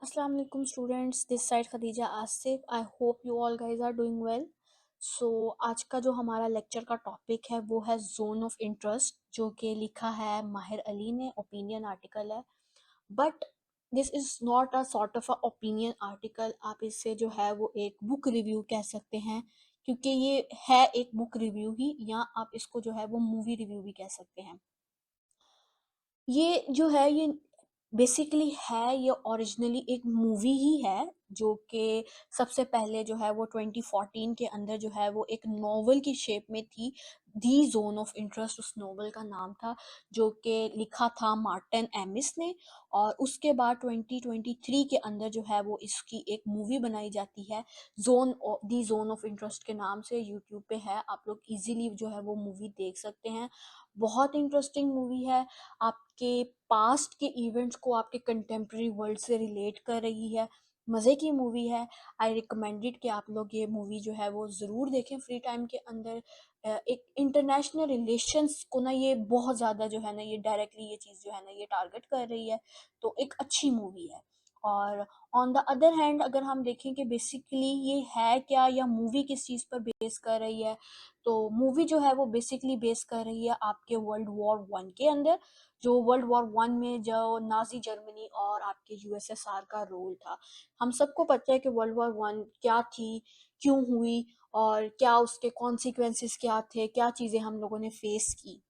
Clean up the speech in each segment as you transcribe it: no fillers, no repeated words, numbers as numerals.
Assalamu alaikum students, this side Khadija Asif. I hope you all guys are doing well. So आज का जो हमारा lecture का टॉपिक है वो है जोन ऑफ इंटरेस्ट, जो कि लिखा है माहिर अली ने, ओपिनियन आर्टिकल है. But this is not a sort of a opinion article. आप इससे जो है वो एक बुक रिव्यू कह सकते हैं, क्योंकि ये है एक बुक रिव्यू ही, या आप इसको जो है वो मूवी रिव्यू भी कह सकते हैं. ये जो है ये बेसिकली है, ये ओरिजिनली एक मूवी ही है, जो कि सबसे पहले जो है वो 2014 के अंदर जो है वो एक नॉवल की शेप में थी. दी जोन ऑफ इंटरेस्ट उस नॉवल का नाम था, जो कि लिखा था मार्टिन एमिस ने. और उसके बाद 2023 के अंदर जो है वो इसकी एक मूवी बनाई जाती है दी जोन ऑफ इंटरेस्ट के नाम से. यूट्यूब पे है, आप लोग इजीली जो है वो मूवी देख सकते हैं. बहुत इंटरेस्टिंग मूवी है. आपके पास्ट के इवेंट्स को आपके कंटेम्प्रेरी वर्ल्ड से रिलेट कर रही है. मज़े की मूवी है. आई रिकमेंडेड कि आप लोग ये मूवी जो है वो ज़रूर देखें फ्री टाइम के अंदर. एक इंटरनेशनल रिलेशंस को ना ये बहुत ज़्यादा जो है ना, ये डायरेक्टली ये चीज़ जो है ना ये टारगेट कर रही है. तो एक अच्छी मूवी है. और ऑन द अदर हैंड अगर हम देखें कि बेसिकली ये है क्या, या मूवी किस चीज़ पर बेस कर रही है, तो मूवी जो है वो बेसिकली बेस कर रही है आपके वर्ल्ड वॉर वन के अंदर. जो वर्ल्ड वॉर वन में जो नाजी जर्मनी और आपके यूएसएसआर का रोल था. हम सबको पता है कि वर्ल्ड वॉर वन क्या थी, क्यों हुई, और क्या उसके कॉन्सिक्वेंसेस क्या थे, क्या चीज़ें हम लोगों ने फेस की.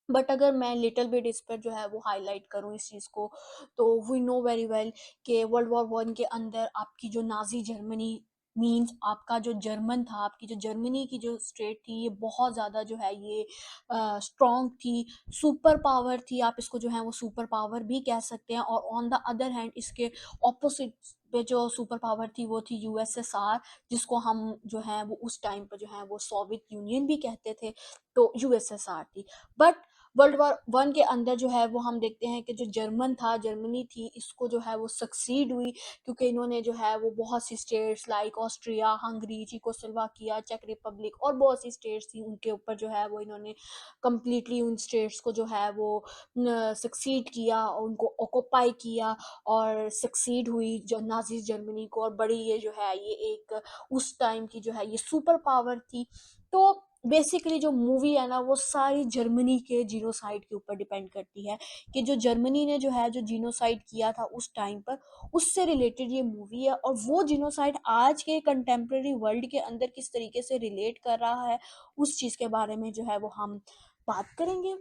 बट अगर मैं लिटिल बिट इस पर जो है वो हाईलाइट करूँ इस चीज़ को, तो वी नो वेरी वेल कि वर्ल्ड वॉर वन के अंदर आपकी जो नाजी जर्मनी मीन्स आपका जो जर्मन था, आपकी जो जर्मनी की जो स्टेट थी, ये बहुत ज़्यादा जो है ये स्ट्रॉन्ग थी, सुपर पावर थी. आप इसको जो है वो सुपर पावर भी कह सकते हैं. और ऑन द अदर हैंड इसके ऑपोजिट पे जो सुपर पावर थी वो थी यूएसएसआर, जिसको हम जो है वो उस टाइम पर जो है वो सोवियत यूनियन भी कहते थे. तो यूएसएसआर थी. बट वर्ल्ड वॉर वन के अंदर जो है वो हम देखते हैं कि जो जर्मनी थी, इसको जो है वो सक्सीड हुई, क्योंकि इन्होंने जो है वो बहुत सी states like Austria, Hungary, Czechoslovakia, चेक रिपब्लिक और बहुत सी स्टेट्स थी, उनके ऊपर जो है वो इन्होंने कम्प्लीटली उन स्टेट्स को जो है वो सक्सीड किया, उनको ऑक्यूपाई किया और सक्सीड हुई जो नाजी जर्मनी को. और बड़ी ये जो है ये एक उस टाइम की जो है ये सुपर पावर थी. तो बेसिकली जो मूवी है ना वो सारी जर्मनी के जीनोसाइड के ऊपर डिपेंड करती है, कि जो जर्मनी ने जो है जो जीनोसाइड किया था उस टाइम पर, उससे रिलेटेड ये मूवी है. और वो जीनोसाइड आज के कंटेम्प्रेरी वर्ल्ड के अंदर किस तरीके से रिलेट कर रहा है, उस चीज़ के बारे में जो है वो हम बात करेंगे.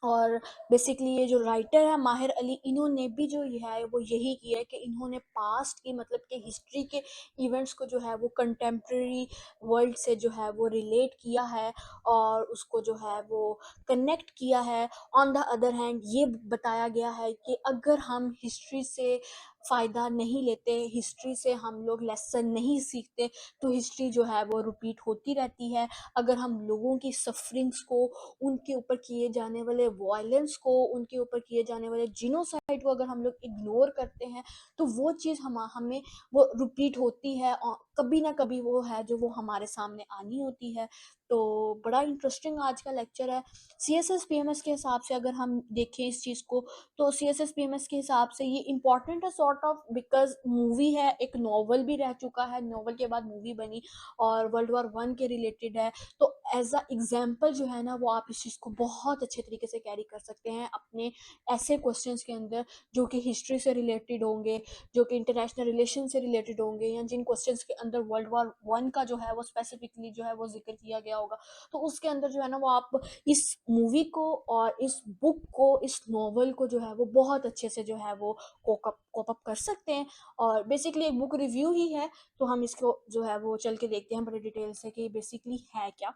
और बेसिकली ये जो राइटर है माहिर अली, इन्होंने भी जो ये है वो यही किया है कि इन्होंने पास्ट की मतलब कि हिस्ट्री के इवेंट्स को जो है वो कंटेम्प्रेरी वर्ल्ड से जो है वो रिलेट किया है, और उसको जो है वो कनेक्ट किया है. ऑन द अदर हैंड ये बताया गया है कि अगर हम हिस्ट्री से फ़ायदा नहीं लेते, हिस्ट्री से हम लोग लेसन नहीं सीखते, तो हिस्ट्री जो है वो रिपीट होती रहती है. अगर हम लोगों की सफरिंग्स को, उनके ऊपर किए जाने वाले वायलेंस को, उनके ऊपर किए जाने वाले जीनोसाइड को अगर हम लोग इग्नोर करते हैं, तो वो चीज़ हमें वो रिपीट होती है, और कभी ना कभी वो है जो वो हमारे सामने आनी होती है. तो बड़ा इंटरेस्टिंग आज का लेक्चर है. C S S P M S के हिसाब से अगर हम देखें इस चीज़ को, तो C S S P M S के हिसाब से ये इम्पॉर्टेंट है सॉर्ट ऑफ, बिकॉज मूवी है, एक नॉवल भी रह चुका है, नॉवल के बाद मूवी बनी और वर्ल्ड वॉर वन के रिलेटेड है. तो एज अ एग्जाम्पल जो है ना वो आप इस चीज़ को बहुत अच्छे तरीके से कैरी कर सकते हैं अपने ऐसे क्वेश्चंस के अंदर, जो कि हिस्ट्री से रिलेटेड होंगे, जो कि इंटरनेशनल रिलेशन से रिलेटेड होंगे, या जिन क्वेश्चंस के अंदर वर्ल्ड वॉर वन का जो है वो स्पेसिफिकली जो है वो जिक्र किया गया होगा. तो उसके अंदर जो है ना वो आप इस मूवी को और इस बुक को, इस नॉवल को जो है वो बहुत अच्छे से जो है वो कोप अप कर सकते हैं. और बेसिकली एक बुक रिव्यू ही है, तो हम इसको जो है वो चल के देखते हैं बड़े डिटेल से कि बेसिकली है क्या.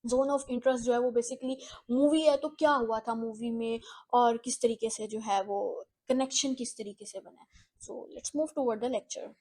जोन ऑफ इंटरेस्ट जो है वो बेसिकली मूवी है, तो क्या हुआ था मूवी में, और किस तरीके से जो है वो कनेक्शन किस तरीके से बना है. So let's move toward the lecture.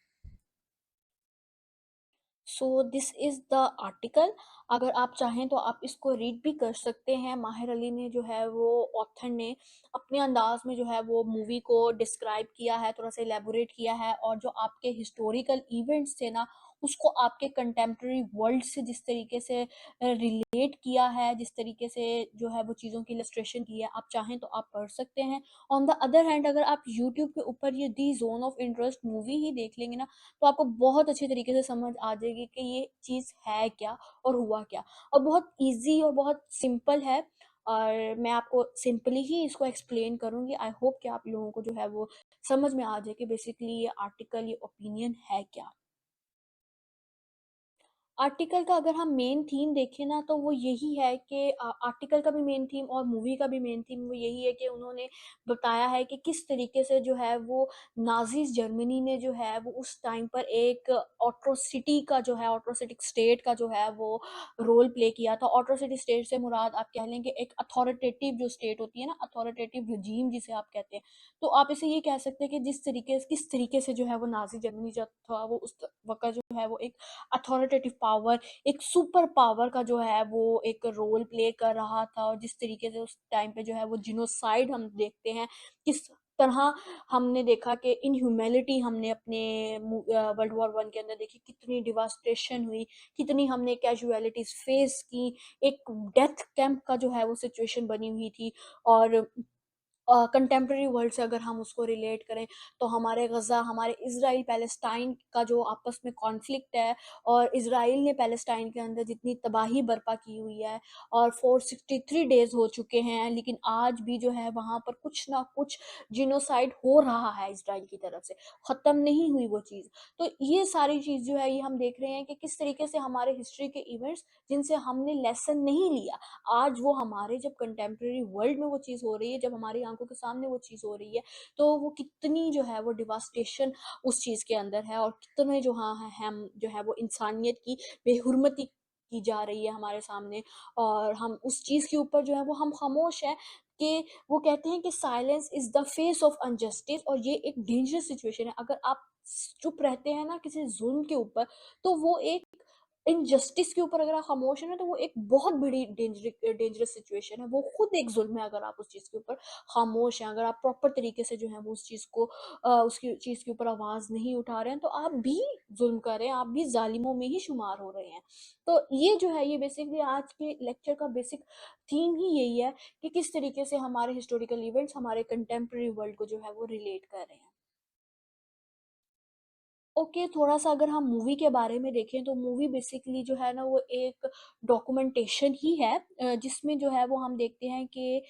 So this is the article. अगर आप चाहें तो आप इसको रीड भी कर सकते हैं. माहिर अली ने जो है वो ऑथर ने अपने अंदाज में जो है वो मूवी को डिस्क्राइब किया है, थोड़ा सा एलेबोरेट किया है, और जो आपके हिस्टोरिकल इवेंट्स थे ना उसको आपके कंटेम्प्रेरी वर्ल्ड से जिस तरीके से रिलेट किया है, जिस तरीके से जो है वो चीज़ों की इलस्ट्रेशन की है, आप चाहें तो आप पढ़ सकते हैं। ऑन द अदर हैंड अगर आप यूट्यूब के ऊपर ये दी ज़ोन ऑफ इंटरेस्ट मूवी ही देख लेंगे ना, तो आपको बहुत अच्छे तरीके से समझ आ जाएगी कि ये चीज़ है क्या और हुआ क्या। और बहुत ईज़ी और बहुत सिंपल है, और मैं आपको सिंपली ही इसको एक्सप्लेन करूँगी। आई होप कि आप लोगों को जो है वो समझ में आ जाए कि बेसिकली ये आर्टिकल, ये ओपिनियन है क्या। आर्टिकल का अगर हम मेन थीम देखें ना, तो वो यही है कि आर्टिकल का भी मेन थीम और मूवी का भी मेन थीम वो यही है कि उन्होंने बताया है कि किस तरीके से जो है वो नाज़ीज़ जर्मनी ने जो है वो उस टाइम पर एक ऑट्रोसिटी का जो है, ऑट्रोसिटिक स्टेट का जो है वो रोल प्ले किया था। ऑट्रोसिटी स्टेट से मुराद आप कह लें कि एक अथॉरिटेटिव जो स्टेट होती है ना, अथॉरिटेटिव रिजीम जिसे आप कहते हैं। तो आप इसे ये कह सकते हैं कि किस तरीके से जो है वो नाज़ी जर्मनी जो था वो उस वक़्त जो है वो एक अथॉरिटेटिव पावर, एक सुपर पावर का जो है वो एक रोल प्ले कर रहा था, और जिस तरीके से उस टाइम पे जो है वो जिनोसाइड हम देखते हैं, किस तरह हमने देखा कि इनह्यूमैनिटी हमने अपने वर्ल्ड वॉर वन के अंदर देखी, कितनी डिवास्टेशन हुई, कितनी हमने कैजुअलिटीज फेस की, एक डेथ कैंप का जो है वो सिचुएशन बनी हुई थी। और कंटेम्प्रेरी वर्ल्ड से अगर हम उसको रिलेट करें, तो हमारे गज़ा, हमारे इज़राइल पैलेस्टाइन का जो आपस में कॉन्फ्लिक्ट है, और इज़राइल ने पैलेस्टाइन के अंदर जितनी तबाही बर्पा की हुई है, और 463 डेज़ हो चुके हैं, लेकिन आज भी जो है वहाँ पर कुछ ना कुछ जिनोसाइड हो रहा है इज़राइल की तरफ से, ख़त्म नहीं हुई वो चीज़। तो ये सारी चीज़ जो है ये हम देख रहे हैं कि किस तरीके से हमारे हिस्ट्री के इवेंट्स जिनसे हमने लेसन नहीं लिया, आज वो हमारे जब कंटेम्प्रेरी वर्ल्ड में वो चीज़ हो रही है, जब हमारी आँखों के सामने वो चीज़ हो रही है, तो वो कितनी जो है वो डिवास्टेशन उस चीज़ के अंदर है, और कितने जो हाँ हैं हम जो है वो इंसानियत की बेहुरमती की जा रही है हमारे सामने। और हम उस चीज़ के ऊपर जो है वो हम खामोश हैं कि वो कहते हैं कि silence is the face of injustice, और ये एक डेंजरस सिचुएशन है। अगर आप चुप रहते हैं ना किसी ज़ुल्म के ऊपर, तो वो एक इनजस्टिस के ऊपर अगर आप खामोश हैं ना, तो वो एक बहुत बड़ी डेंजरस सिचुएशन है। वो खुद एक ज़ुल्म है अगर आप उस चीज़ के ऊपर खामोश हैं, अगर आप प्रॉपर तरीके से जो है वो उस चीज़ को उसकी चीज़ के ऊपर आवाज़ नहीं उठा रहे हैं, तो आप भी ज़ुल्म कर रहे हैं, आप भी ज़ालिमों में ही शुमार हो रहे हैं। तो ये जो है ये बेसिकली आज के लेक्चर का बेसिक थीम ही यही है कि किस तरीके से हमारे हिस्टोरिकल इवेंट्स हमारे कंटेम्प्रेरी वर्ल्ड को जो है वो रिलेट कर रहे हैं। ओके, थोड़ा-सा अगर हम मूवी के बारे में देखें, तो मूवी बेसिकली जो है ना वो एक डॉक्यूमेंटेशन ही है, जिसमें जो है वो हम देखते हैं कि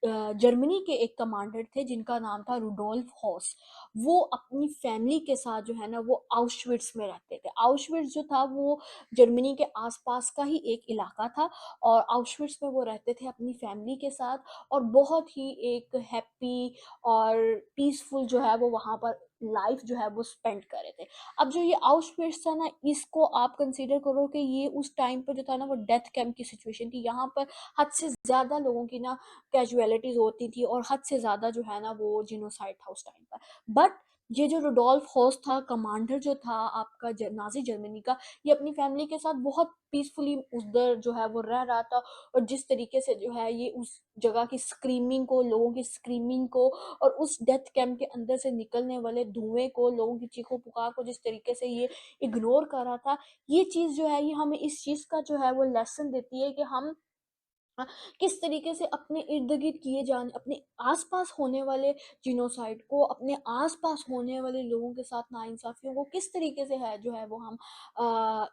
जर्मनी के एक कमांडर थे जिनका नाम था रुडोल्फ हॉस। वो अपनी फैमिली के साथ जो है ना वो आउशविट्ज़ में रहते थे। आउशविट्ज़ जो था वो जर्मनी के आस-पास का ही एक इलाका था, और आउशविट्ज़ में वो रहते थे अपनी फैमिली के साथ, और बहुत ही एक हैप्पी और पीसफुल जो है वो वहाँ पर लाइफ जो है वो स्पेंड कर रहे थे। अब जो ये आउशविट्ज़ था ना, इसको आप कंसीडर करो कि ये उस टाइम पे जो था ना वो डेथ कैंप की सिचुएशन थी। यहाँ पर हद से ज़्यादा लोगों की ना कैजुअलिटीज़ होती थी, और हद से ज़्यादा जो है ना वो जिनोसाइड था उस टाइम पर। बट ये जो रुडोल्फ हॉस था, कमांडर जो था आपका नाज़ी जर्मनी का, ये अपनी फैमिली के साथ बहुत पीसफुली उधर जो है वो रह रहा था। और जिस तरीके से जो है ये उस जगह की स्क्रीमिंग को, लोगों की स्क्रीमिंग को, और उस डेथ कैंप के अंदर से निकलने वाले धुएँ को, लोगों की चीखों-पुकार को जिस तरीके से ये इग्नोर कर रहा था, ये चीज़ जो है ये हमें इस चीज़ का जो है वो लेसन देती है कि हम अ, किस तरीके से अपने इर्द-गिर्द किए जाने, अपने आस-पास होने वाले जिनोसाइड को, अपने आस-पास होने वाले लोगों के साथ नाइंसाफ़ियों को किस तरीके से है जो है वो हम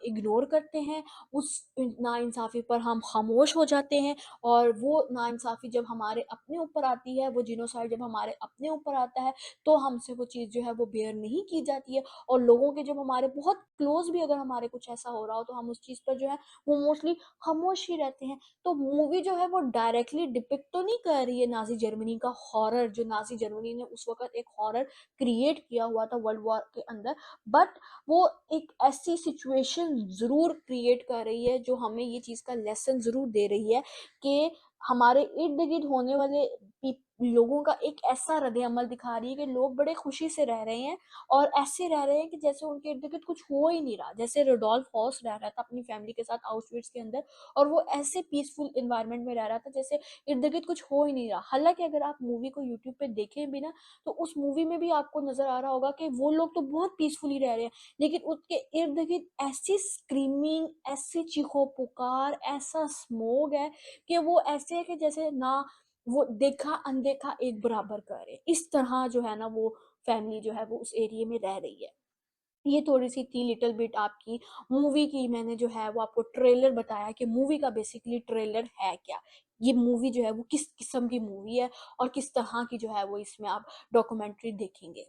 इग्नोर करते हैं। उस नाइंसाफ़ी पर हम खामोश हो जाते हैं, और वो नाइंसाफ़ी जब हमारे अपने ऊपर आती है, वो जिनोसाइड जब हमारे अपने ऊपर आता है, तो हमसे वो चीज़ जो है वो बेयर नहीं की जाती है। और लोगों के जब हमारे बहुत क्लोज़ भी अगर हमारे कुछ ऐसा हो रहा हो, तो हम उस चीज़ पर जो है वो मोस्टली खामोश ही रहते हैं। तो मूवी जो है वो डायरेक्टली डिपिक्ट तो नहीं कर रही है नाज़ी जर्मनी का हॉरर, जो नाज़ी जर्मनी ने उस वक़्त एक हॉरर क्रिएट किया हुआ था वर्ल्ड वॉर के अंदर, बट वो एक ऐसी सिचुएशन ज़रूर क्रिएट कर रही है जो हमें ये चीज़ का लेसन ज़रूर दे रही है कि हमारे इर्द-गिर्द होने वाले लोगों का एक ऐसा रद्द-ए-अमल दिखा रही है कि लोग बड़े खुशी से रह रहे हैं और ऐसे रह रहे हैं कि जैसे उनके इर्द-गिर्द कुछ हो ही नहीं रहा। जैसे रुडोल्फ हॉस रह रहा था अपनी फैमिली के साथ ऑउस्विट्ज़ के अंदर और वो ऐसे पीसफुल एनवायरनमेंट में रह रहा था जैसे इर्द-गिर्द कुछ हो ही नहीं रहा। हालाँकि अगर आप मूवी को यूट्यूब पे देखें भी ना, तो उस मूवी में भी आपको नज़र आ रहा होगा कि वो लोग तो बहुत पीसफुली रह रहे हैं, लेकिन उसके इर्द-गिर्द ऐसी स्क्रीमिंग, ऐसी चीखों-पुकार, ऐसा स्मोग है कि वो ऐसे है कि जैसे ना वो देखा-अनदेखा एक बराबर कर रहे हैं। इस तरह जो है ना वो फैमिली जो है वो उस एरिया में रह रही है। ये थोड़ी-सी थी लिटिल बिट आपकी मूवी की, मैंने जो है वो आपको ट्रेलर बताया कि मूवी का बेसिकली ट्रेलर है क्या? ये मूवी जो है वो किस किस्म की मूवी है और किस तरह की जो है वो इसमें आप डॉक्यूमेंट्री देखेंगे।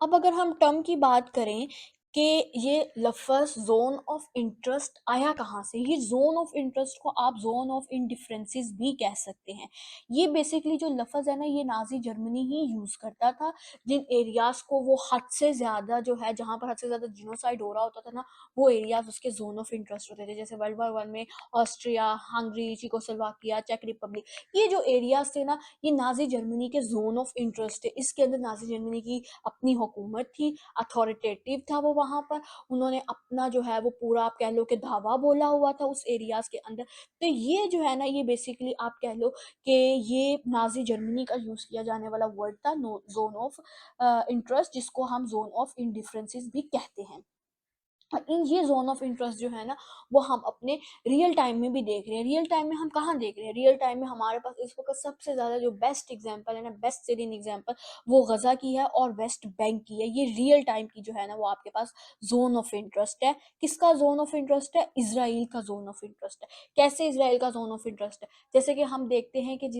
अब अगर हम टर्म की बात करें कि ये लफ़्ज़ ज़ोन ऑफ इंटरेस्ट आया कहाँ से? ये ज़ोन ऑफ इंटरेस्ट को आप ज़ोन ऑफ इंडिफरेंसेस भी कह सकते हैं। ये बेसिकली जो लफ़्ज़ है ना, ये नाज़ी जर्मनी ही यूज़ करता था, जिन एरियाज़ को वो हद से ज़्यादा जो है, जहाँ पर हद से ज़्यादा जिनोसाइड हो रहा होता था ना, वो एरियाज़ उसके ज़ोन ऑफ इंटरेस्ट होते थे। जैसे वर्ल्ड वॉर 1 में ऑस्ट्रिया, हंगरी, चेकोस्लोवाकिया, चेक रिपब्लिक, ये जो एरियाज़ थे ना, ये नाज़ी जर्मनी के ज़ोन ऑफ इंटरेस्ट थे। इसके अंदर नाज़ी जर्मनी की अपनी हुकूमत थी, अथॉरिटेटिव था वो वहाँ पर, उन्होंने अपना जो है वो पूरा आप कह लो कि धावा बोला हुआ था उस एरियाज़ के अंदर। तो ये जो है ना, ये बेसिकली आप कह लो कि ये नाज़ी जर्मनी का यूज़ किया जाने वाला वर्ड था, नो ज़ोन ऑफ इंटरेस्ट, जिसको हम ज़ोन ऑफ इंडिफरेंसेस भी कहते हैं। इन ये ज़ोन ऑफ इंटरेस्ट जो है ना, वो हम अपने रियल टाइम में भी देख रहे हैं। रियल टाइम में हम कहाँ देख रहे हैं? रियल टाइम में हमारे पास इस वक़्त सबसे ज़्यादा जो बेस्ट एग्ज़ाम्पल है ना, बेस्ट सेलिंग एग्ज़ाम्पल, वो गज़ा की है और वेस्ट बैंक की है। ये रियल टाइम की जो है ना, वो आपके पास ज़ोन ऑफ इंटरेस्ट है। किसका ज़ोन ऑफ इंटरेस्ट है? इज़राइल का ज़ोन ऑफ इंटरेस्ट है। कैसे इज़राइल का ज़ोन ऑफ इंटरेस्ट है? जैसे कि हम देखते हैं कि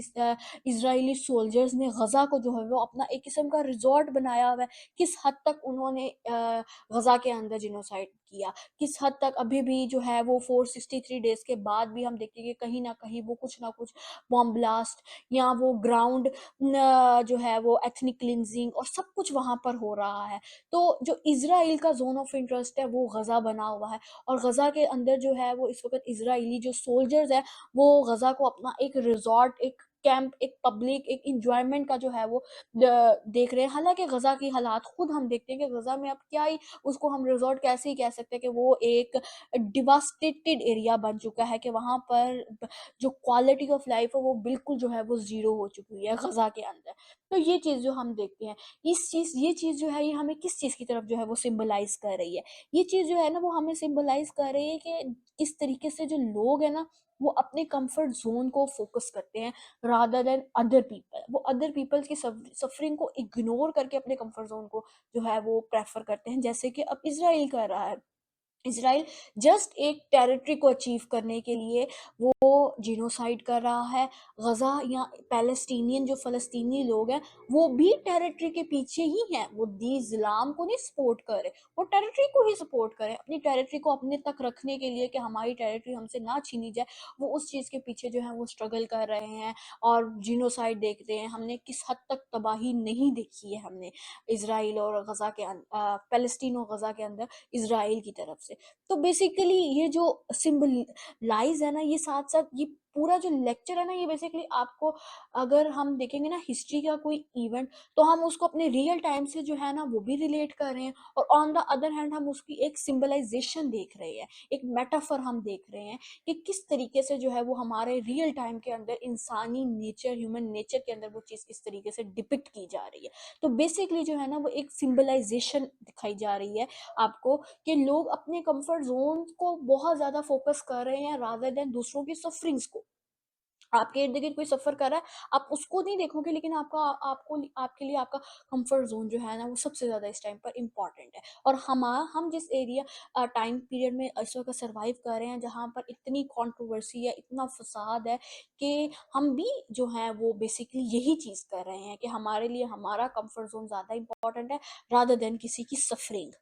इज़राइली सोल्जर्स ने गज़ा को जो है वो अपना एक किस्म का रिज़ॉर्ट बनाया हुआ है। किस हद तक उन्होंने गज़ा के अंदर जिनोसाइड किया, किस हद तक अभी भी जो है वो 463 डेज़ के बाद भी हम देखेंगे कहीं न कहीं वो कुछ न कुछ बॉम्ब ब्लास्ट या वो ग्राउंड न जो है वो एथनिक क्लींजिंग और सब कुछ वहाँ पर हो रहा है। तो जो इज़राइल का ज़ोन ऑफ इंटरेस्ट है वो गज़ा बना हुआ है और गज़ा के अंदर जो है वो इस वक़्त इज़राइली जो सोल्जर्स हैं, वो गज़ा को अपना एक रिज़ॉर्ट, एक कैंप, एक पब्लिक, एक एन्जॉयमेंट का जो है वो देख रहे हैं। हालाँकि गज़ा की हालात खुद हम देखते हैं कि गज़ा में अब क्या ही उसको हम रिज़ॉर्ट कैसे ही कह सकते हैं कि वो एक डिवास्टेटेड एरिया बन चुका है कि वहाँ पर जो क्वालिटी ऑफ लाइफ़ है वो बिल्कुल जो है वो ज़ीरो हो चुकी है गज़ा के अंदर। तो ये चीज़ जो हम देखते हैं, ये चीज़ जो है ये हमें किस चीज़ की तरफ जो है वो सिम्बलाइज़ कर रही है। ये चीज़ जो है ना वो हमें सिम्बलाइज़ कर रही है कि किस तरीके से जो लोग हैं ना, वो अपने कम्फ़र्ट ज़ोन को फ़ोकस करते हैं रादर देन अदर पीपल। वो अदर पीपल्स की सफ़रिंग को इग्नोर करके अपने कम्फ़र्ट ज़ोन को जो है वो प्रेफ़र करते हैं, जैसे कि अब इज़राइल कर रहा है। इज़राइल जस्ट एक टेरिटरी को अचीव करने के लिए वो जिनोसाइड कर रहा है। गज़ा या पैलेस्टीनियन जो फ़लस्तीनी लोग हैं, वो भी टेरिटरी के पीछे ही हैं। वो दी इस्लाम को नहीं सपोर्ट कर रहे, वो टेरिटरी को ही सपोर्ट कर रहे हैं। अपनी टेरिटरी को अपने तक रखने के लिए कि हमारी टेरिटरी हमसे ना छीनी जाए, वो उस चीज़ के पीछे जो है वो स्ट्रगल कर रहे हैं और जिनोसाइड देख रहे हैं। हमने किस हद तक तबाही नहीं देखी है हमने इज़राइल और पैलेस्टीन और गज़ा के अंदर इज़राइल की तरफ से। तो बेसिकली ये जो सिंबलाइज़ है ना, ये साथ-साथ ये पूरा जो लेक्चर है ना, ये बेसिकली आपको अगर हम देखेंगे ना हिस्ट्री का कोई इवेंट, तो हम उसको अपने रियल टाइम से जो है ना वो भी रिलेट कर रहे हैं और ऑन द अदर हैंड हम उसकी एक सिंबलाइज़ेशन देख रहे हैं, एक मेटाफर हम देख रहे हैं कि किस तरीके से जो है वो हमारे रियल टाइम के अंदर इंसानी नेचर, ह्यूमन नेचर के अंदर वो चीज़ किस तरीके से डिपिक्ट की जा रही है। तो बेसिकली जो है ना वो एक सिंबलाइज़ेशन दिखाई जा रही है आपको कि लोग अपने कंफर्ट ज़ोन को बहुत ज़्यादा फ़ोकस कर रहे हैं रादर देन दूसरों की सफरिंग्स को। आपके इर्द-गिर्द कोई सफ़र कर रहा है, आप उसको नहीं देखोगे, लेकिन आपके लिए आपका कंफर्ट ज़ोन जो है ना वो सबसे ज़्यादा इस टाइम पर इम्पोर्टेंट है। और हम जिस टाइम पीरियड में इस वक़्त सर्वाइव कर रहे हैं, जहाँ पर इतनी कंट्रोवर्सी है, इतना फ़साद है कि हम भी जो हैं वो बेसिकली यही चीज़ कर रहे हैं कि हमारे लिए हमारा कंफर्ट ज़ोन ज़्यादा इम्पोर्टेंट है रादर देन किसी की सफरिंग।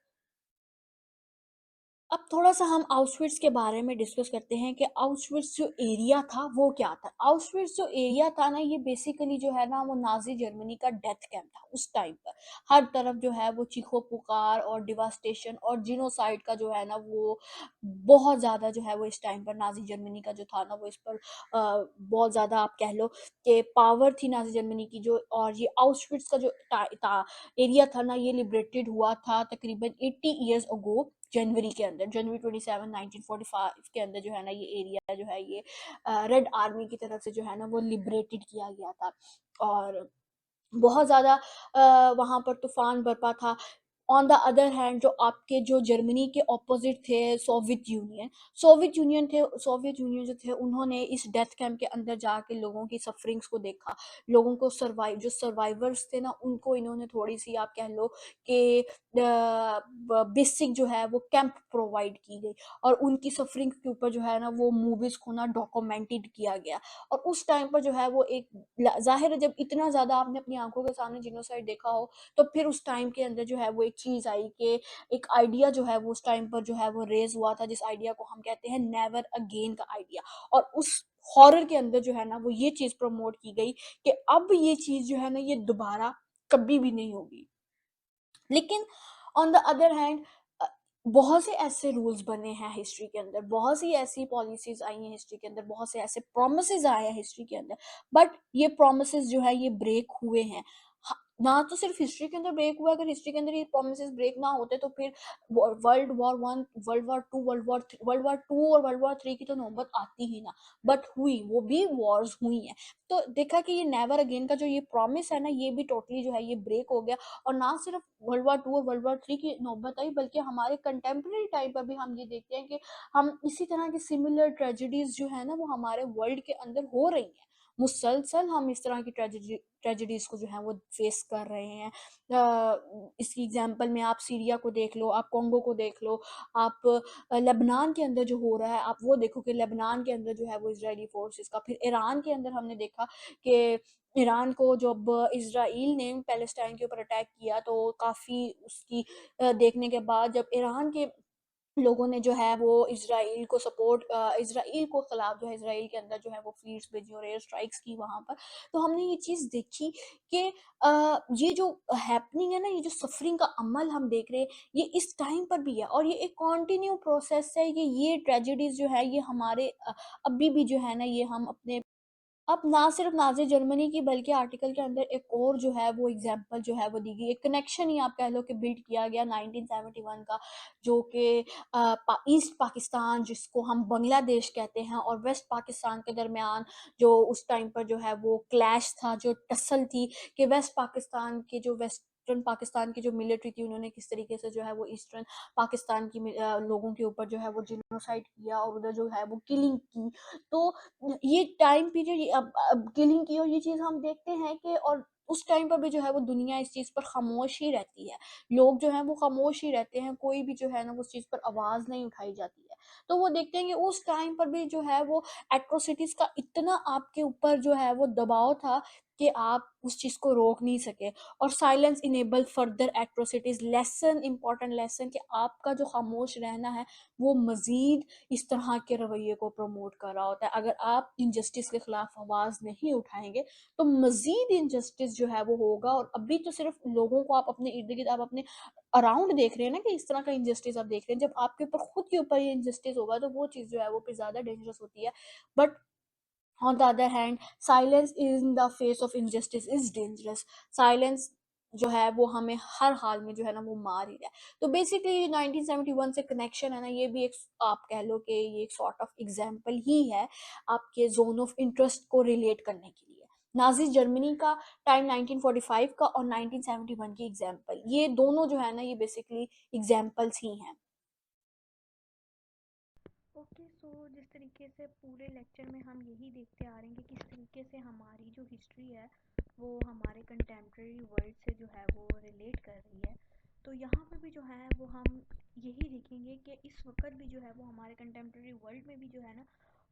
अब थोड़ा-सा हम आउटस्विट्स के बारे में डिस्कस करते हैं कि आउटस्विट्स जो एरिया था वो क्या था? आउटस्विट्स जो एरिया था ना ये बेसिकली जो है ना वो नाज़ी जर्मनी का डेथ कैंप था उस टाइम पर। हर तरफ जो है वो चीखो-पुकार और डिवास्टेशन और जिनोसाइड का जो है ना वो बहुत ज़्यादा जो है वो इस टाइम पर नाज़ी जर्मनी का जो था ना वो इस पर बहुत ज़्यादा आप कह लो कि पावर थी नाज़ी जर्मनी की जो, और ये आउटस्विट्स का जो एरिया था ना ये लिबरेटेड हुआ था तकरीबन 80 इयर्स अगो जनवरी के अंदर, जनवरी 27 1945 के अंदर जो है ना ये एरिया जो है ये रेड आर्मी की तरफ से जो है ना वो लिबरेटेड किया गया था। और बहुत ज़्यादा वहाँ पर तूफ़ान बरपा था। ऑन द अदर हैंड जो आपके जो जर्मनी के ऑपोज़िट थे सोवियत यूनियन जो थे उन्होंने इस डेथ कैंप के अंदर जाके लोगों की सफ़रिंग्स को देखा। लोगों को जो सर्वाइवर्स थे ना उनको इन्होंने थोड़ी-सी आप कह लो कि ब बेसिक जो है वो कैंप प्रोवाइड की गई और उनकी सफ़रिंग्स के ऊपर जो है ना वो मूवीज़ को ना डॉक्यूमेंटेड किया गया। और उस टाइम पर जो है वो एक ज़ाहिर है जब इतना ज़्यादा आपने अपनी आँखों के सामने जिनोसाइड देखा हो, तो फिर उस टाइम के अंदर जो है वो एक चीज़ आई कि एक आइडिया जो है वो उस टाइम पर जो है वो रेज़ हुआ था, जिस आइडिया को हम कहते हैं नेवर अगेन का आइडिया। और उस हॉरर के अंदर जो है ना वो ये चीज़ प्रमोट की गई कि अब ये चीज़ जो है ना ये दोबारा कभी भी नहीं होगी। लेकिन ऑन द अदर हैंड अ, बहुत से ऐसे रूल्स बने हैं हिस्ट्री के अंदर, बहुत सी ऐसी पॉलिसीज़ आई हैं हिस्ट्री के अंदर, बहुत से ऐसे प्रोमिसेस आए हैं हिस्ट्री के अंदर, बट ये प्रोमिसेस जो है ये ब्रेक हुए हैं। ह ना तो सिर्फ हिस्ट्री के अंदर ब्रेक हुआ है, अगर हिस्ट्री के अंदर ये प्रोमिसेस ब्रेक ना होते तो फिर world war 1, world war 2, world war 2 और वर्ल्ड वॉर 3 की तो नौबत आती ही ना। बट हुई, वो भी वॉर्स हुई हैं। तो देखा कि ये नेवर अगेन का जो ये प्रॉमिस है ना, ये भी टोटली जो है ये ब्रेक हो गया। और ना सिर्फ वर्ल्ड वॉर 2 और वर्ल्ड वॉर 3 की नौबत आई, बल्कि हमारे कंटेम्प्रेरी टाइम पर भी हम ये देखते हैं कि हम इसी तरह की सिमिलर ट्रेजेडीज़ जो है ना वो हमारे वर्ल्ड के अंदर हो रही हैं। मुसलसल हम इस तरह की ट्रेजेडीज़ को जो है वो फेस कर रहे हैं। इसकी एग्ज़ाम्पल में आप सीरिया को देख लो, आप कॉन्गो को देख लो, आप लेबनान के अंदर जो हो रहा है, आप वो देखो कि लेबनान के अंदर जो है वो इज़राइली फ़ोर्सेस का, फिर ईरान के अंदर हमने देखा कि ईरान को जब इज़राइल ने पैलेस्टाइन के ऊपर अटैक किया तो काफ़ी उसकी देखने के बाद जब ईरान के लोगों ने जो है वो इज़राइल को खिलाफ जो है इज़राइल के अंदर जो है वो फ्लीट्स भेजी और एयर स्ट्राइक्स की वहाँ पर। तो हमने ये चीज़ देखी कि ये जो हैपनिंग है ना, ये जो सफ़रिंग का अमल हम देख रहे हैं, ये इस टाइम पर भी है और ये एक कंटिन्यू प्रोसेस है कि ये ट्रेजेडीज़ जो है ये हमारे अभी भी जो है ना ये हम अपने अब ना सिर्फ नाज़ी जर्मनी की बल्कि आर्टिकल के अंदर एक और जो है वो एग्ज़ाम्पल जो है वो दी गई। एक कनेक्शन ही आप कह लो कि बिल्ड किया गया 1971 का, जो कि ईस्ट पाकिस्तान जिसको हम बांग्लादेश कहते हैं और वेस्ट पाकिस्तान के दरमियान जो उस टाइम पर जो है वो क्लैश था, जो टसल थी कि वेस्ट पाकिस्तान के जो वेस्टर्न पाकिस्तान की जो मिलिट्री थी उन्होंने किस तरीके से जो है वो ईस्टर्न पाकिस्तान की लोगों के ऊपर जो है वो जिनोसाइड किया और उधर जो है वो किलिंग की। तो ये टाइम पीरियड अब किलिंग की और ये चीज़ हम देखते हैं कि और उस टाइम पर भी जो है वो दुनिया इस चीज़ पर खामोश ही रहती है। लोग जो हैं वो खामोश ही रहते हैं, कोई भी जो है ना वो उस चीज़ पर आवाज़ नहीं उठाई जाती है। तो वो देखते हैं कि उस टाइम पर भी जो है वो एट्रोसिटीज़ का इतना आपके ऊपर जो है वो दबाव था कि आप उस चीज़ को रोक नहीं सके। और silence enable further atrocities, lesson important lesson कि आपका जो खामोश रहना है वो मज़ीद इस तरह के रवैये को प्रमोट कर रहा होता है। अगर आप इनजस्टिस के खिलाफ आवाज़ नहीं उठाएँगे, तो मज़ीद इनजस्टिस जो है वो होगा। और अभी तो सिर्फ़ लोगों को आप अपने इर्द-गिर्द आप अपने अराउंड देख रहे हैं ना कि इस तरह का इनजस्टिस आप देख रहे हैं। जब आपके ऊपर खुद के ऊपर ये इनजस्टिस होगा तो वो चीज़ जो है वो फिर ज़्यादा डेंजरस होती है। But on the other hand, silence in the face of injustice is dangerous. Silence जो है वो हमें हर हाल में जो है ना वो मार ही रहा है। तो बेसिकली 1971 से कनेक्शन है ना, ये भी एक आप कह लो कि ये एक सॉर्ट ऑफ एग्जाम्पल ही है आपके जोन ऑफ इंटरेस्ट को रिलेट करने के लिए। नाजी जर्मनी का टाइम 1945 का और 1971 की एग्जाम्पल, ये दोनों जो है ना ये बेसिकली एग्जाम्पल्स ही हैं। ओके, सो जिस तरीके से पूरे लेक्चर में हम यही देखते आ रहे हैं कि किस तरीके से हमारी जो हिस्ट्री है वो हमारे कंटेम्प्रेरी वर्ल्ड से जो है वो रिलेट कर रही है। तो यहाँ पर भी जो है वो हम यही देखेंगे कि इस वक्त भी जो है वो हमारे कंटेम्प्रेरी वर्ल्ड में भी जो है ना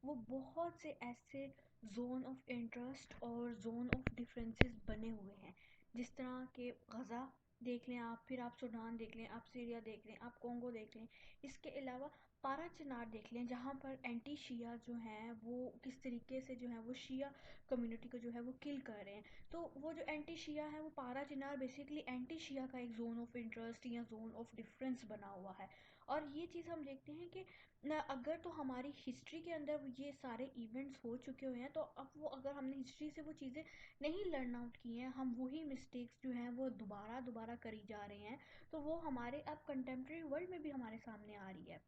वो बहुत से ऐसे जोन ऑफ इंटरेस्ट और जोन ऑफ डिफरेंसेस बने हुए हैं। जिस तरह के गज़ा देख लें आप, फिर आप सूडान देख लें, आप सीरिया देख लें, आप कॉन्गो देख लें, इसके अलावा पारा चिनार देख लें, जहाँ पर एंटी शिया जो हैं वो किस तरीके से जो है वो शिया कम्युनिटी को जो है वो किल कर रहे हैं। तो वो जो एंटी शिया है, वो पारा चिनार बेसिकली एंटी शिया का एक जोन ऑफ इंटरेस्ट या जोन ऑफ डिफरेंस बना हुआ है। और ये चीज़ हम देखते हैं कि न, अगर तो हमारी हिस्ट्री के अंदर ये सारे इवेंट्स हो चुके हुए हैं, तो अब वो अगर हमने हिस्ट्री से वो चीज़ें नहीं लर्न आउट की हैं, हम वही मिस्टेक्स जो हैं वो दोबारा दोबारा करी जा रहे हैं, तो वो हमारे अब कंटेम्प्रेरी वर्ल्ड में भी हमारे सामने आ रही है।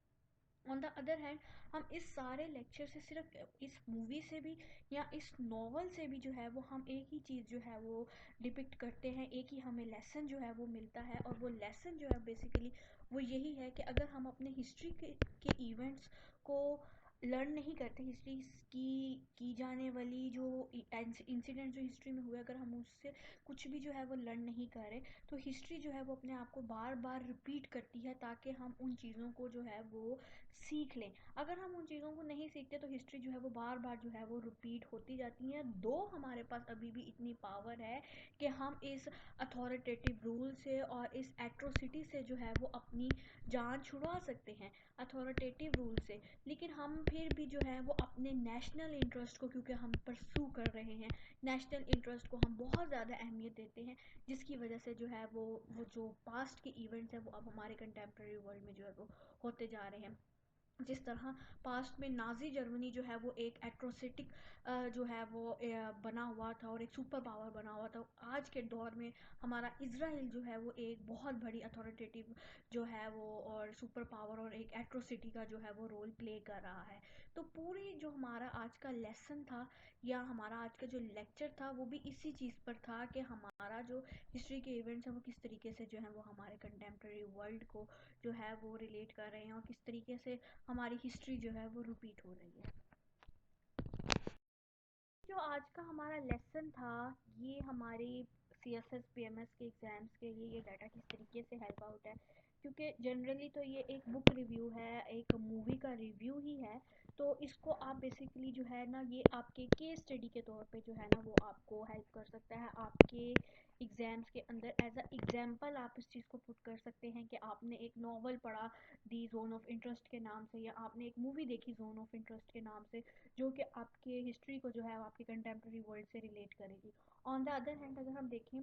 ऑन द अदर हैंड, हम इस सारे लेक्चर से सिर्फ इस मूवी से भी या इस नॉवल से भी जो है वो हम एक ही चीज़ जो है वो डिपिक्ट करते हैं, एक ही हमें लेसन जो है वो मिलता है। और वो लेसन जो है बेसिकली वो यही है कि अगर हम अपने हिस्ट्री के इवेंट्स को लर्न नहीं करते, हिस्ट्री की जाने वाली जो इंसिडेंट जो हिस्ट्री में हुए, अगर हम उससे कुछ भी जो है वो लर्न नहीं करें, तो हिस्ट्री जो है वो अपने आप को बार बार रिपीट करती है ताकि हम उन चीज़ों को जो है वो सीख लें। अगर हम उन चीज़ों को नहीं सीखते तो हिस्ट्री जो है वो बार बार जो है वो रिपीट होती जाती है। दो हमारे पास अभी भी इतनी पावर है कि हम इस अथॉरिटेटिव रूल से और इस एट्रोसिटी से जो है वो अपनी जान छुड़वा सकते हैं, अथॉरिटेटिव रूल से। लेकिन हम फिर भी जो है वो अपने नेशनल इंटरेस्ट को, क्योंकि हम परसू कर रहे हैं नेशनल इंटरेस्ट को, हम बहुत ज़्यादा अहमियत देते हैं, जिसकी वजह से जो है वो जो पास्ट के इवेंट्स हैं वो अब हमारे कंटेम्प्रेरी वर्ल्ड में जो है वो होते जा रहे हैं। जिस तरह पास्ट में नाजी जर्मनी जो है वो एक एट्रोसिटिक जो है वो बना हुआ था और एक सुपर पावर बना हुआ था, आज के दौर में हमारा इज़राइल जो है वो एक बहुत बड़ी अथॉरिटेटिव जो है वो और सुपर पावर और एक एट्रोसिटी का जो है वो रोल प्ले कर रहा है। तो पूरी जो हमारा आज का लेसन था या हमारा आज का जो लेक्चर था वो भी इसी चीज़ पर था कि हमारा जो हिस्ट्री के इवेंट्स हैं वो किस तरीके से जो है वो हमारे कंटेम्प्रेरी वर्ल्ड को जो है वो रिलेट कर रहे हैं और किस तरीके से हमारी हिस्ट्री जो है वो रिपीट हो रही है। जो आज का हमारा लेसन था, ये हमारी C S S P M S के एग्ज़ाम्स के लिए ये डाटा किस तरीके से हेल्प आउट है, क्योंकि जनरली तो ये एक बुक रिव्यू है, एक मूवी का रिव्यू ही है। तो इसको आप बेसिकली जो है ना, ये आपके केस स्टडी के तौर पे जो है ना वो आपको हेल्प कर सकता है आपके एग्ज़ाम्स के अंदर। एज अ एग्जाम्पल आप इस चीज़ को पुट कर सकते हैं कि आपने एक नॉवल पढ़ा दी जोन ऑफ इंटरेस्ट के नाम से, या आपने एक मूवी देखी जोन ऑफ इंटरेस्ट के नाम से, जो कि आपके हिस्ट्री को जो है आपके कंटेम्प्रेरी वर्ल्ड से रिलेट करेगी। ऑन द अदर हैंड, अगर हम देखें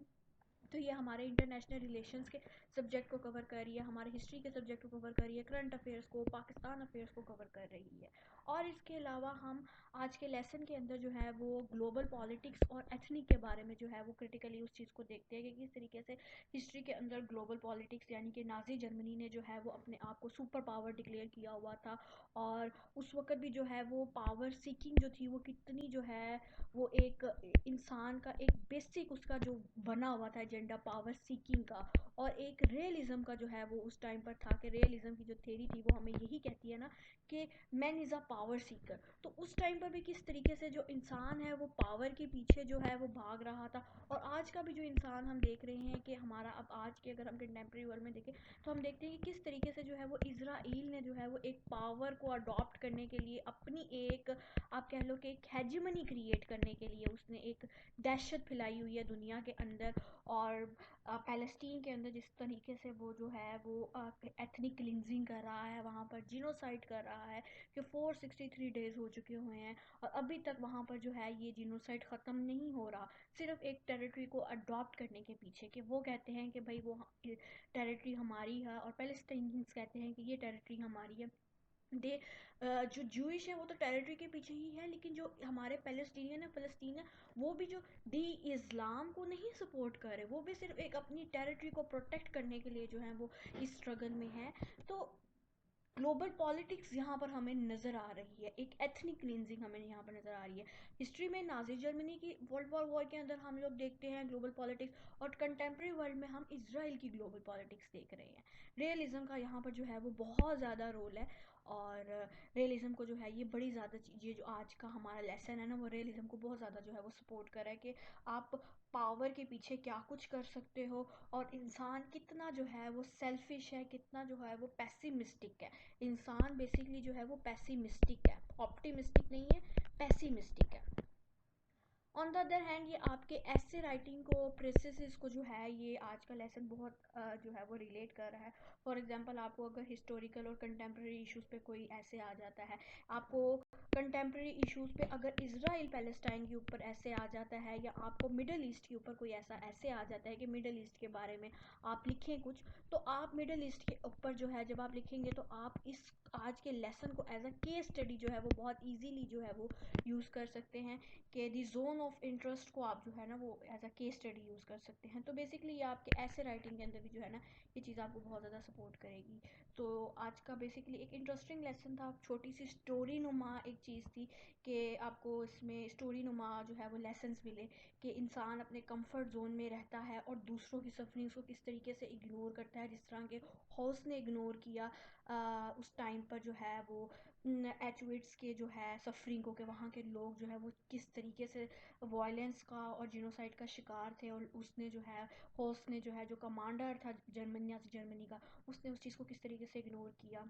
तो ये हमारे इंटरनेशनल रिलेशंस के सब्जेक्ट को कवर कर रही है, हमारे हिस्ट्री के सब्जेक्ट को कवर कर रही है, करंट अफेयर्स को, पाकिस्तान अफेयर्स को कवर कर रही है। और इसके अलावा हम आज के लेसन के अंदर जो है वो ग्लोबल पॉलिटिक्स और एथनिक के बारे में जो है वो क्रिटिकली उस चीज़ को देखते हैं कि किस तरीके से हिस्ट्री के अंदर ग्लोबल पॉलिटिक्स, यानी कि नाजी जर्मनी ने जो है वो अपने आप को सुपर पावर डिक्लेयर किया हुआ था। और उस वक्त भी जो है वो पावर सीकिंग जो थी वो कितनी जो है वो एक इंसान का एक बेसिक उसका जो बना हुआ था एजेंडा पावर सीकिंग का। और एक रियलिज्म का जो है वो उस टाइम पर था कि रियलिज्म की जो थ्योरी थी वो हमें यही कहती है ना कि man is a power Sikar. तो उस टाइम पर भी किस तरीके से जो इंसान है वो पावर के पीछे जो है वो भाग रहा था। और आज का भी जो इंसान हम देख रहे हैं कि हमारा अब आज के अगर हम कंटेम्प्रेरी वर्ल्ड में देखें तो हम देखते हैं कि किस तरीके से जो है वो इज़राइल ने जो है वो एक पावर को अडॉप्ट करने के लिए अपनी एक, आप कह लो कि एक हेजिमनी क्रिएट करने के लिए उसने एक दहशत फैलाई हुई है दुनिया के अंदर। और पैलेस्टीन के अंदर जिस तरीके से वो जो है वो एथनिक क्लिनजिंग कर रहा है, वहाँ पर जिनोसाइड कर रहा है, कि 463 डेज़ हो चुके हुए हैं और अभी तक वहाँ पर जो है ये जिनोसाइड ख़त्म नहीं हो रहा, सिर्फ एक टेरिटरी को अडॉप्ट करने के पीछे, कि वो कहते हैं कि भाई वो टेरिटरी हमारी है और पैलेस्टाइनियंस कहते हैं कि ये टेरिटरी हमारी है। दे जो जूइश है वो तो टेरिटरी के पीछे ही है, लेकिन जो हमारे पैलेस्टीनियन है, फ़लस्तीन है, वो भी जो दी इस्लाम को नहीं सपोर्ट कर रहे, वो भी सिर्फ एक अपनी टेरिटरी को प्रोटेक्ट करने के लिए जो है वो इस स्ट्रगल में है। तो ग्लोबल पॉलिटिक्स यहाँ पर हमें नज़र आ रही है, एक एथनिक क्लींजिंग हमें यहाँ पर नज़र आ रही है। हिस्ट्री में नाजी जर्मनी की वर्ल्ड वॉर के अंदर हम लोग देखते हैं ग्लोबल पॉलिटिक्स, और कंटेम्प्रेरी वर्ल्ड में हम इसराइल की ग्लोबल पॉलिटिक्स देख रहे हैं। रियलिज्म का यहाँ पर जो है वो बहुत ज़्यादा रोल है। और रियलिज्म को जो है ये बड़ी ज़्यादा चीज़ें, जो आज का हमारा लेसन है ना, वो रियलिज्म को बहुत ज़्यादा जो है वो सपोर्ट कर रहा है कि आप पावर के पीछे क्या कुछ कर सकते हो, और इंसान कितना जो है वो सेल्फिश है, कितना जो है वो पैसिमिस्टिक है। इंसान बेसिकली जो है वो पैसिमिस्टिक है, ऑप्टिमिस्टिक नहीं है, पैसिमिस्टिक है। ऑन द अदर हैंड ये आपके ऐसे राइटिंग को प्रेसिस को जो है ये आज का लेसन बहुत जो है वो रिलेट कर रहा है। फॉर एग्जांपल आपको अगर हिस्टोरिकल और कंटेम्प्रेरी इश्यूज पे कोई ऐसे आ जाता है, आपको कंटेम्प्रेरी इश्यूज पे अगर इसराइल पैलेस्टाइन के ऊपर ऐसे आ जाता है, या आपको मिडल ईस्ट के ऊपर कोई ऐसा ऐसे आ जाता है कि मिडल ईस्ट के बारे में आप लिखें कुछ, तो आप मिडल ईस्ट के ऊपर जो है जब आप लिखेंगे तो आप इस आज के लेसन को एज अ केस स्टडी जो है वो बहुत ईजीली जो है वो यूज़ कर सकते हैं, कि दी जोन ऑफ इंटरेस्ट को आप जो है ना वो as a case study use कर सकते हैं। तो बेसिकली ये आपके ऐसे राइटिंग के अंदर भी जो है ना ये चीज़ आपको बहुत ज़्यादा सपोर्ट करेगी। तो आज का बेसिकली एक इंटरेस्टिंग लेसन था, छोटी सी स्टोरी नुमा एक चीज़ थी कि आपको इसमें स्टोरी नुमा जो है वो लेसन्स मिले कि इंसान अपने कंफर्ट जोन में रहता है और दूसरों की सफरिंग्स को किस तरीके से इग्नोर करता है, जिस तरह के हॉर्स ने इग्नोर किया उस टाइम पर जो है वो एचुइट्स के जो है सफरिंग को, कि वहाँ के लोग जो है वो किस तरीके से वायलेंस का और जीनोसाइड का शिकार थे, और उसने जो है होस्ट ने जो है जो कमांडर था जर्मनी का, उसने उस चीज़ को किस तरीके से इग्नोर किया।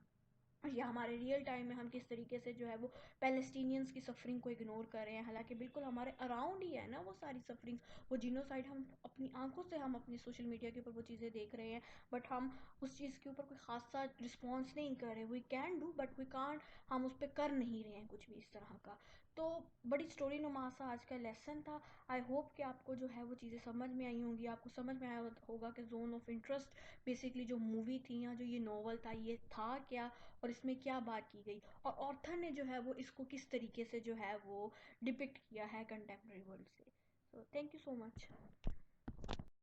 या हमारे रियल टाइम में हम किस तरीके से जो है वो पैलेस्टीनियंस की सफरिंग को इग्नोर कर रहे हैं, हालांकि बिल्कुल हमारे अराउंड ही है ना वो सारी सफरिंग्स, वो जिनोसाइड हम अपनी आंखों से हम अपनी सोशल मीडिया के ऊपर वो चीज़ें देख रहे हैं, बट हम उस चीज़ के ऊपर कोई खासा रिस्पॉन्स नहीं कर रहे। We can do but we can't, हम उस पर कर नहीं रहे हैं कुछ भी इस तरह का। तो बड़ी स्टोरी नुमा सा आज का लेसन था। आई होप कि आपको जो है वो चीज़ें समझ में आई होंगी, आपको समझ में आया होगा कि जोन ऑफ इंटरेस्ट बेसिकली जो मूवी थी या जो ये नॉवल था ये था क्या, और इसमें क्या बात की गई, और ऑथर ने जो है वो इसको किस तरीके से जो है वो डिपिक्ट किया है कंटेम्प्रेरी वर्ल्ड से। So thank you so much.